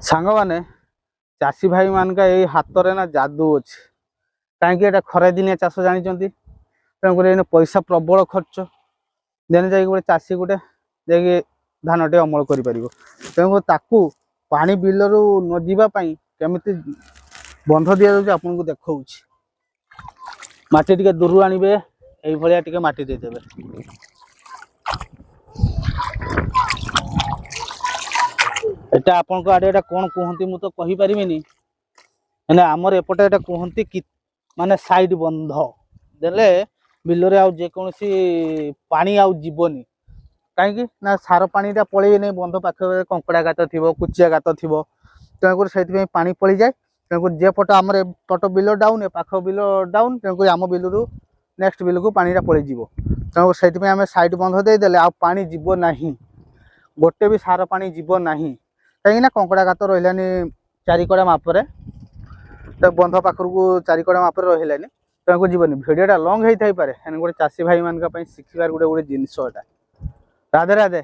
सांग मैंने चाषी भाई मान का यही हाथ रे ना जादू अच्छे कहीं खरा दिनिया चाष जानते तेणुक पैसा प्रबल खर्च देने जा गोटे चाषी गोटे जा धान टे अमल कर तेणुक ताकू पानी बिलरू न जावाई केमी बंध दि जाऊँगी आपको देखा माटी टे दूर आणवे ये माटी देदेवे एटा आपन को आडे कौन कहती मुझे तो कही पारिनी आमर एपटे एटा कहती कि माने साइड बंध देले बिल जेकोसी पानी आउ जीवनी कहीं ना सार पानीटा पलैबे नहीं बंध पाखे कंकड़ा गात थी कुचिया गात थी तेणुक से पानी पड़ जाए तेणुक जे पट आम पट बिल डाउन पाख बिल डाउन तेणुक आम बिलू नेक्स्ट बिल को पानीटा पड़ जाव तेणुक से आम साइड बंध देदेले आ पानी जीव ना गोटे भी सार पानी जीव ना कहीं कंकड़ा गात रही चारिकड़ा मापरे तो बंध पाखर चारिकड़ा मापर रही तेणुक जीवन भिडटा लंग होता है गोटे चाषी भाई मान शिखार गोटे गोटे जिनस राधे राधे।